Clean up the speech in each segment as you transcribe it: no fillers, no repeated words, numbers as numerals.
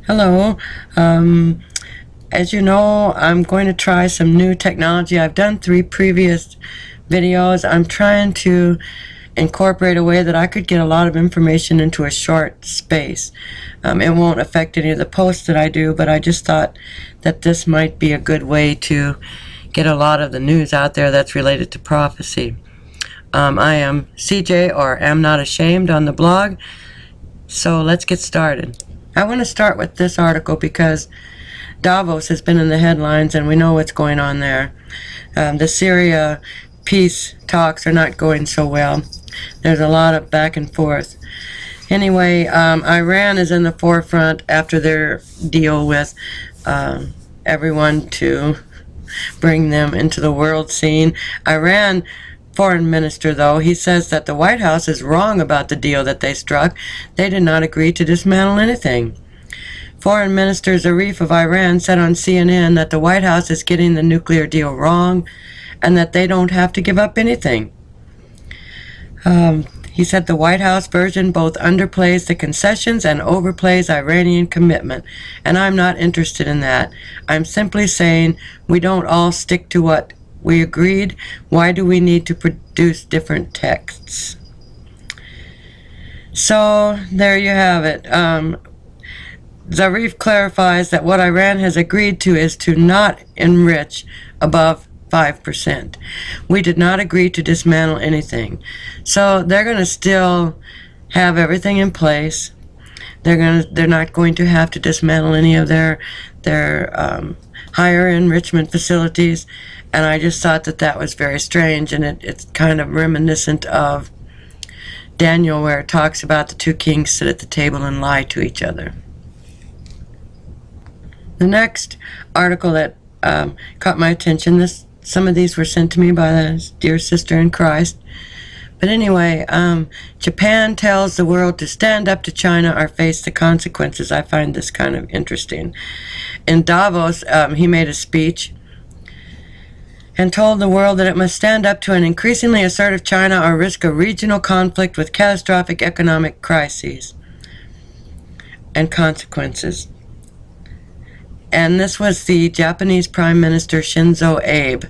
Hello. As you know, I'm going to try some new technology. I've done 3 previous videos. I'm trying to incorporate a way that I could get a lot of information into a short space. It won't affect any of the posts that I do, but I just thought that this might be a good way to get a lot of the news out there that's related to prophecy. I am CJ, or Am Not Ashamed, on the blog. So let's get started. I want to start with this article because Davos has been in the headlines and we know what's going on there. The Syria peace talks are not going so well. There's a lot of back and forth. Anyway, Iran is in the forefront after their deal with everyone to bring them into the world scene. Iran foreign minister, though, he says that the White House is wrong about the deal that they struck. They did not agree to dismantle anything. Foreign Minister Zarif of Iran said on CNN that the White House is getting the nuclear deal wrong and that they don't have to give up anything. He said the White House version both underplays the concessions and overplays Iranian commitment, and I'm not interested in that. I'm simply saying we don't all stick to what we agreed. Why do we need to produce different texts? So there you have it. Zarif clarifies that what Iran has agreed to is to not enrich above 5%. We did not agree to dismantle anything. So they're going to still have everything in place. They're not going to have to dismantle any of their higher enrichment facilities. And I just thought that that was very strange, and it's kind of reminiscent of Daniel, where it talks about the 2 kings sit at the table and lie to each other. The next article that caught my attention, some of these were sent to me by a dear sister in Christ. But anyway, Japan tells the world to stand up to China or face the consequences. I find this kind of interesting. In Davos, he made a speech and told the world that it must stand up to an increasingly assertive China or risk a regional conflict with catastrophic economic crises and consequences. And this was the Japanese Prime Minister Shinzo Abe,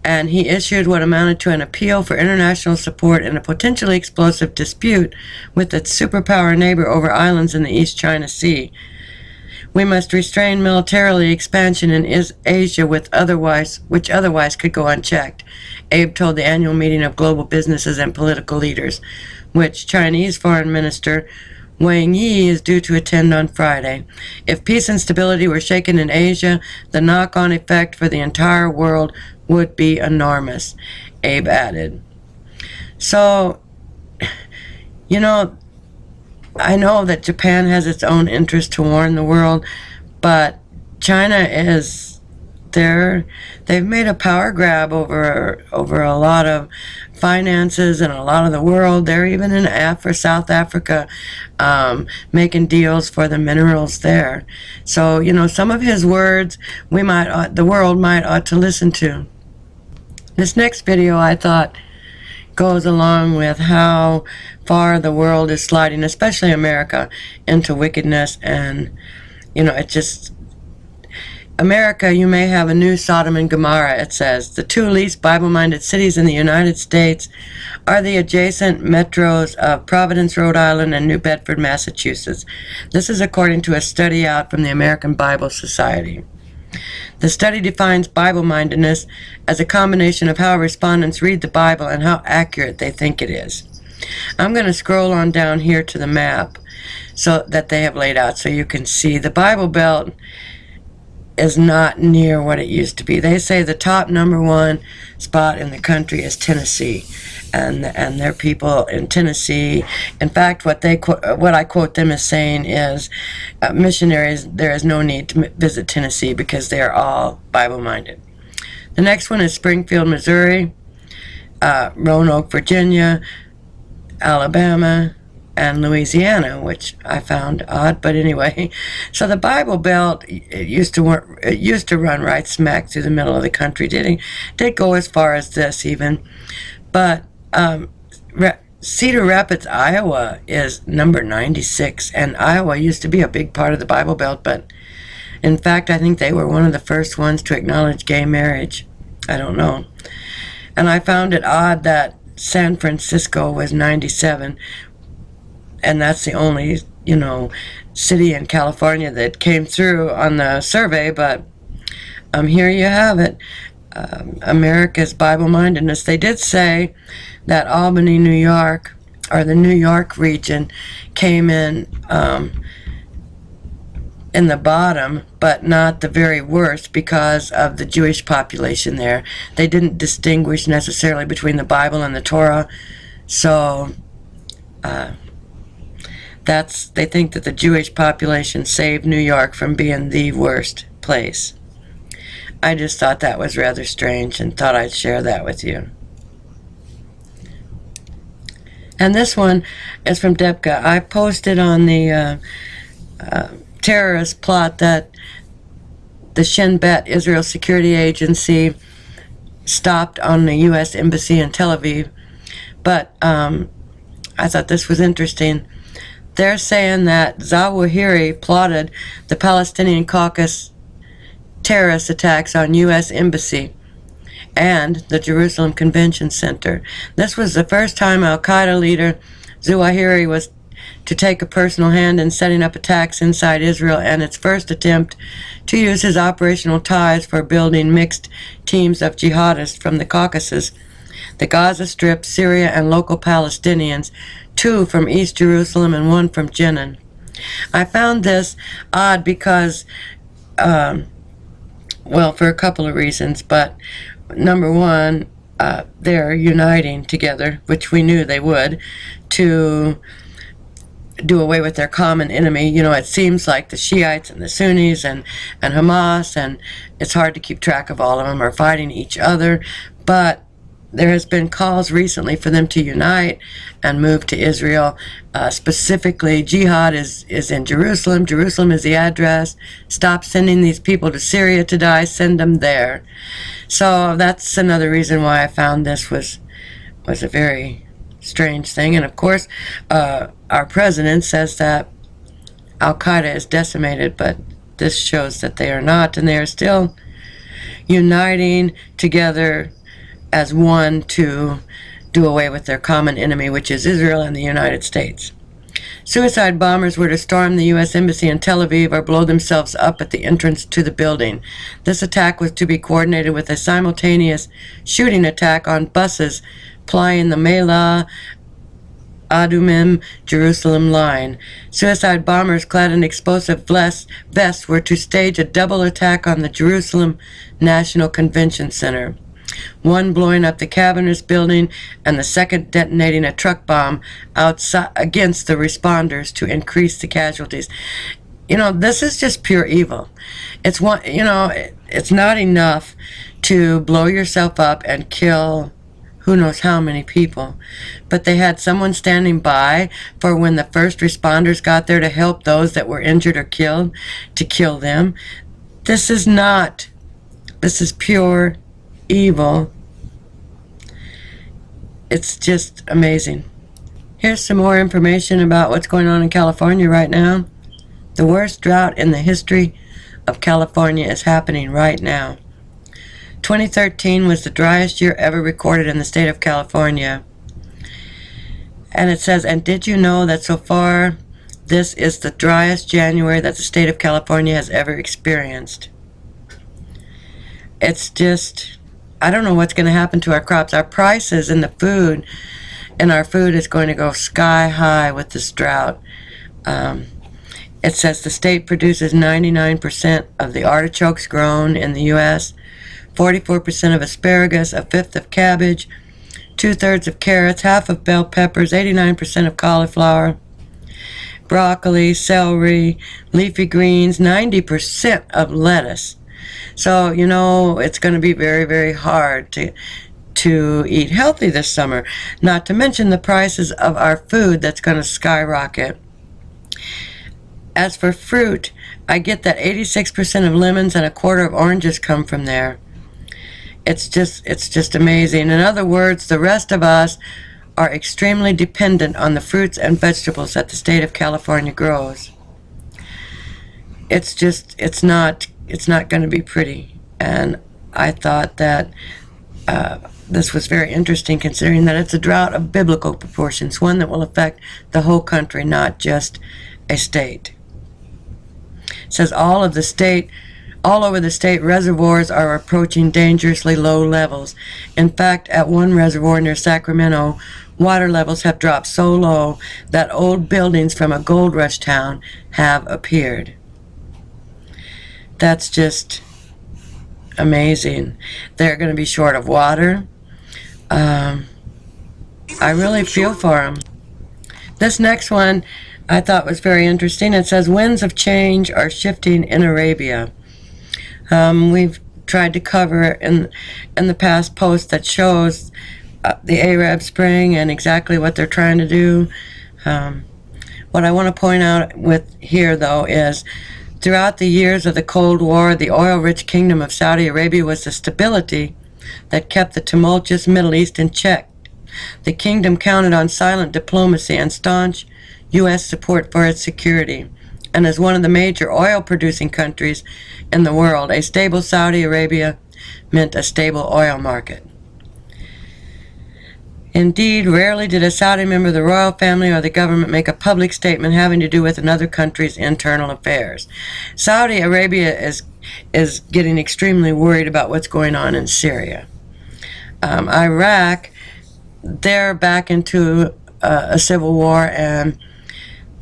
and he issued what amounted to an appeal for international support in a potentially explosive dispute with its superpower neighbor over islands in the East China Sea. We must restrain militarily expansion in Asia which otherwise could go unchecked, Abe told the annual meeting of global businesses and political leaders, which Chinese Foreign Minister Wang Yi is due to attend on Friday. If peace and stability were shaken in Asia, the knock-on effect for the entire world would be enormous, Abe added. So, you know, I know that Japan has its own interest to warn the world, but China is they've made a power grab over a lot of finances and a lot of the world. They're even in South Africa, making deals for the minerals there. So, you know, some of his words the world might ought to listen to. This next video, I thought, goes along with how far the world is sliding, especially America, into wickedness. And, you know, America, you may have a new Sodom and Gomorrah, it says. The 2 least Bible-minded cities in the United States are the adjacent metros of Providence, Rhode Island, and New Bedford, Massachusetts. This is according to a study out from the American Bible Society. The study defines Bible-mindedness as a combination of how respondents read the Bible and how accurate they think it is. I'm going to scroll on down here to the map so that they have laid out so you can see. The Bible Belt is not near what it used to be. They say the top #1 spot in the country is Tennessee, and their people in Tennessee. In fact, what I quote them as saying is, missionaries, there is no need to visit Tennessee because they are all Bible-minded. The next one is Springfield, Missouri, Roanoke, Virginia, Alabama, and Louisiana, which I found odd, but anyway. So the Bible Belt used to run right smack through the middle of the country. Did go as far as this even, but Cedar Rapids, Iowa is number 96, and Iowa used to be a big part of the Bible Belt, but in fact, I think they were one of the first ones to acknowledge gay marriage. I don't know. And I found it odd that San Francisco was 97, and that's the only, city in California that came through on the survey, but here you have it. America's Bible-mindedness. They did say that Albany, New York, or the New York region, came in the bottom, but not the very worst because of the Jewish population there. They didn't distinguish necessarily between the Bible and the Torah, so they think that the Jewish population saved New York from being the worst place. I just thought that was rather strange and thought I'd share that with you. And this one is from Debka. I posted on the terrorist plot that the Shin Bet, Israel Security Agency, stopped on the U.S. Embassy in Tel Aviv. But I thought this was interesting. They're saying that Zawahiri plotted the Palestinian Caucus terrorist attacks on U.S. Embassy and the Jerusalem Convention Center. This was the first time Al-Qaeda leader Zawahiri was to take a personal hand in setting up attacks inside Israel, and its first attempt to use his operational ties for building mixed teams of jihadists from the Caucasus, the Gaza Strip, Syria, and local Palestinians, 2 from East Jerusalem and 1 from Jenin. I found this odd because, for a couple of reasons, but number one, they're uniting together, which we knew they would, to do away with their common enemy. It seems like the Shiites and the Sunnis and Hamas, and it's hard to keep track of all of them, are fighting each other, but there has been calls recently for them to unite and move to Israel. Specifically, jihad is in Jerusalem. Jerusalem is the address. Stop sending these people to Syria to die. Send them there. So that's another reason why I found this was a very strange thing. And of course, our president says that Al-Qaeda is decimated, but this shows that they are not, and they are still uniting together as one to do away with their common enemy, which is Israel and the United States. Suicide bombers were to storm the U.S. Embassy in Tel Aviv or blow themselves up at the entrance to the building. This attack was to be coordinated with a simultaneous shooting attack on buses plying the Mela Adumim Jerusalem line. Suicide bombers clad in explosive vests were to stage a double attack on the Jerusalem National Convention Center, one blowing up the Cabinet building and the second detonating a truck bomb outside against the responders to increase the casualties. This is just pure evil. It's not enough to blow yourself up and kill who knows how many people, but they had someone standing by for when the first responders got there to help those that were injured or killed, to kill them. This is pure evil. It's just amazing. Here's some more information about what's going on in California right now. The worst drought in the history of California is happening right now. 2013 was the driest year ever recorded in the state of California. And it says, and did you know that so far this is the driest January that the state of California has ever experienced? It's just, I don't know what's going to happen to our crops. Our prices in the food, our food is going to go sky high with this drought. It says the state produces 99% of the artichokes grown in the U.S., 44% of asparagus, a fifth of cabbage, 2/3 of carrots, half of bell peppers, 89% of cauliflower, broccoli, celery, leafy greens, 90% of lettuce. So, it's going to be very, very hard to eat healthy this summer, not to mention the prices of our food that's going to skyrocket. As for fruit, I get that 86% of lemons and a quarter of oranges come from there. It's just amazing. In other words, the rest of us are extremely dependent on the fruits and vegetables that the state of California grows. It's not going to be pretty. And I thought that this was very interesting, considering that it's a drought of biblical proportions, one that will affect the whole country, not just a state. It says all over the state, reservoirs are approaching dangerously low levels. In fact, at one reservoir near Sacramento, water levels have dropped so low that old buildings from a gold rush town have appeared. That's just amazing. They're going to be short of water. I really feel for them. This next one I thought was very interesting. It says winds of change are shifting in Arabia. We've tried to cover in the past post that shows the Arab Spring and exactly what they're trying to do. What I want to point out with here, though, is throughout the years of the Cold War, the oil-rich kingdom of Saudi Arabia was the stability that kept the tumultuous Middle East in check. The kingdom counted on silent diplomacy and staunch U.S. support for its security. And as one of the major oil-producing countries in the world, a stable Saudi Arabia meant a stable oil market. Indeed, rarely did a Saudi member of the royal family or the government make a public statement having to do with another country's internal affairs. Saudi Arabia is getting extremely worried about what's going on in Syria. Iraq, they're back into a civil war, and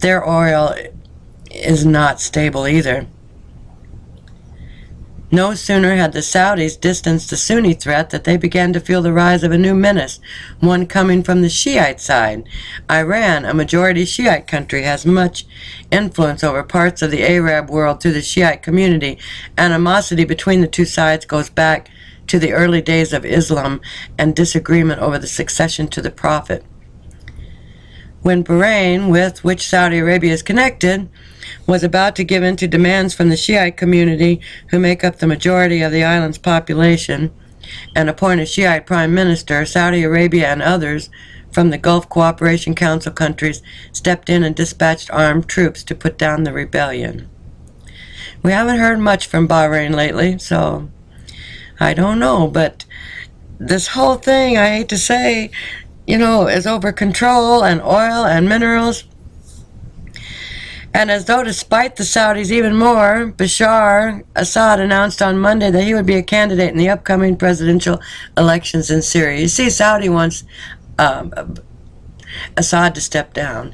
their oil is not stable either. No sooner had the Saudis distanced the Sunni threat that they began to feel the rise of a new menace, one coming from the Shiite side. Iran, a majority Shiite country, has much influence over parts of the Arab world through the Shiite community. Animosity between the two sides goes back to the early days of Islam and disagreement over the succession to the Prophet. When Bahrain, with which Saudi Arabia is connected, was about to give in to demands from the Shiite community, who make up the majority of the island's population, and appoint a Shiite prime minister, Saudi Arabia and others from the Gulf Cooperation Council countries stepped in and dispatched armed troops to put down the rebellion. We haven't heard much from Bahrain lately, so I don't know, but this whole thing, I hate to say, is over control and oil and minerals. And as though to spite the Saudis even more, Bashar Assad announced on Monday that he would be a candidate in the upcoming presidential elections in Syria. You see, Saudi wants Assad to step down.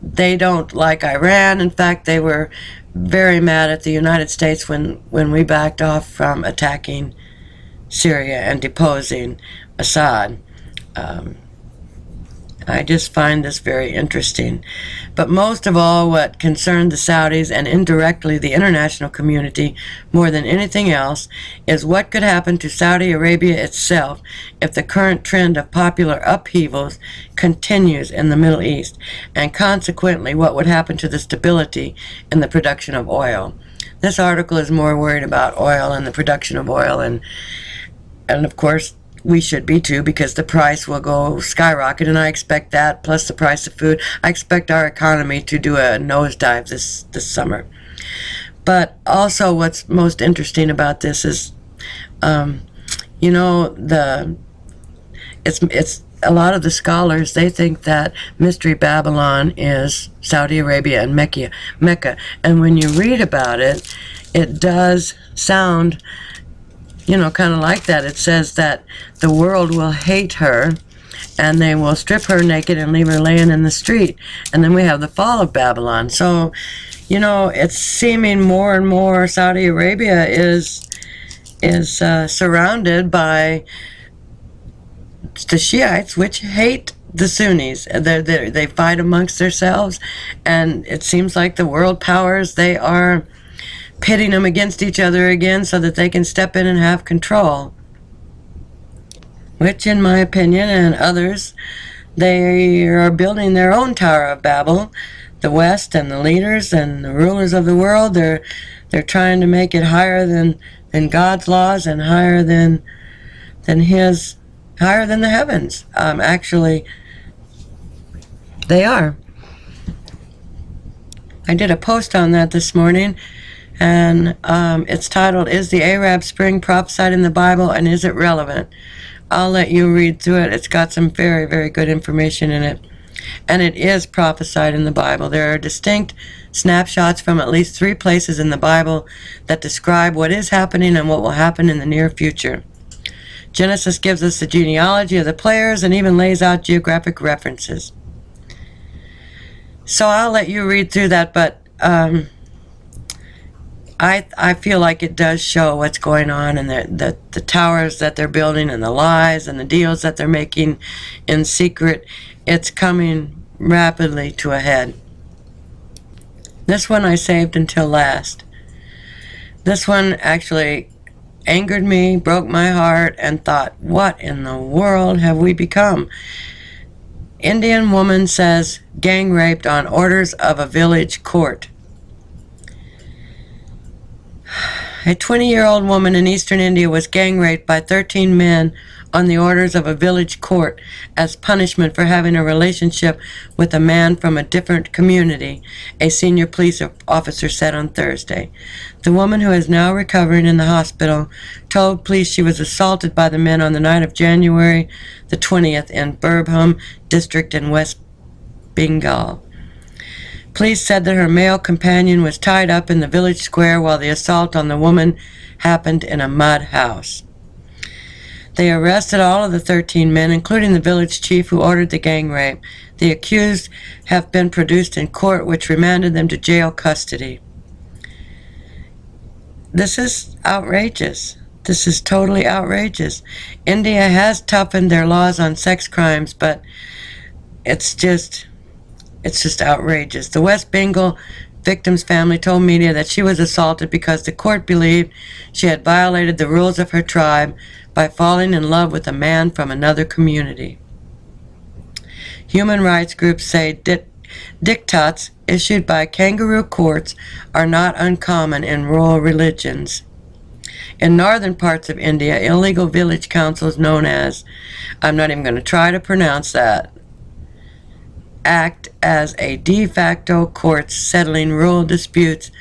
They don't like Iran. In fact, they were very mad at the United States when we backed off from attacking Syria and deposing Assad. I just find this very interesting. But most of all, what concerned the Saudis and indirectly the international community more than anything else is what could happen to Saudi Arabia itself if the current trend of popular upheavals continues in the Middle East, and consequently what would happen to the stability in the production of oil. This article is more worried about oil and the production of oil, and of course we should be too, because the price will go skyrocket, and I expect that, plus the price of food. I expect our economy to do a nosedive this summer. But also what's most interesting about this is, it's a lot of the scholars, they think that Mystery Babylon is Saudi Arabia and Mecca. And when you read about it, it does sound kind of like that. It says that the world will hate her, and they will strip her naked and leave her laying in the street. And then we have the fall of Babylon. So, it's seeming more and more Saudi Arabia is surrounded by the Shiites, which hate the Sunnis. They fight amongst themselves, and it seems like the world powers, they are pitting them against each other again so that they can step in and have control. Which, in my opinion, and others, they are building their own Tower of Babel. The West and the leaders and the rulers of the world, they're trying to make it higher than God's laws and higher than the heavens. Actually, They are. I did a post on that this morning, and it's titled, "Is the Arab Spring Prophesied in the Bible, and is it relevant?" I'll let you read through it. It's got some very, very good information in it. And it is prophesied in the Bible. There are distinct snapshots from at least 3 places in the Bible that describe what is happening and what will happen in the near future. Genesis gives us the genealogy of the players and even lays out geographic references. So I'll let you read through that, but I feel like it does show what's going on, and the towers that they're building and the lies and the deals that they're making in secret. It's coming rapidly to a head. This one I saved until last. This one actually angered me, broke my heart, and thought, what in the world have we become? Indian woman says gang raped on orders of a village court. A 20-year-old woman in eastern India was gang raped by 13 men on the orders of a village court as punishment for having a relationship with a man from a different community, a senior police officer said on Thursday. The woman, who is now recovering in the hospital, told police she was assaulted by the men on the night of January the 20th in Birbhum district in West Bengal. Police said that her male companion was tied up in the village square while the assault on the woman happened in a mud house. They arrested all of the 13 men, including the village chief who ordered the gang rape. The accused have been produced in court, which remanded them to jail custody. This is outrageous. This is totally outrageous. India has toughened their laws on sex crimes, but it's just outrageous. The West Bengal victim's family told media that she was assaulted because the court believed she had violated the rules of her tribe by falling in love with a man from another community. Human rights groups say diktats issued by kangaroo courts are not uncommon in rural religions. In northern parts of India, illegal village councils known as, I'm not even going to try to pronounce that, act as a de facto courts settling rural disputes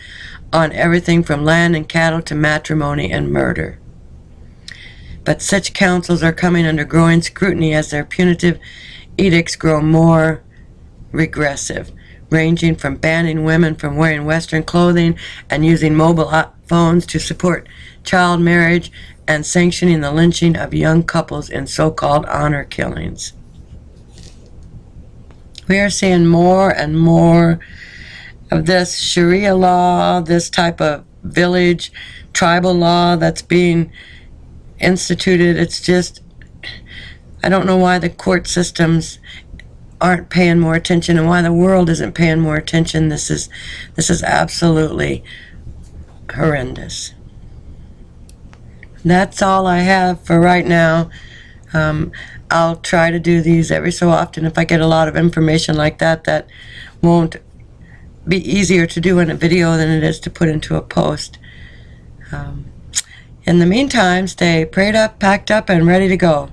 on everything from land and cattle to matrimony and murder. But such councils are coming under growing scrutiny as their punitive edicts grow more regressive, ranging from banning women from wearing Western clothing and using mobile phones to support child marriage and sanctioning the lynching of young couples in so-called honor killings. We are seeing more and more of this Sharia law, this type of village tribal law that's being instituted. It's just, I don't know why the court systems aren't paying more attention and why the world isn't paying more attention. This is absolutely horrendous. That's all I have for right now. I'll try to do these every so often if I get a lot of information like that won't be easier to do in a video than it is to put into a post. In the meantime, stay prayed up, packed up, and ready to go.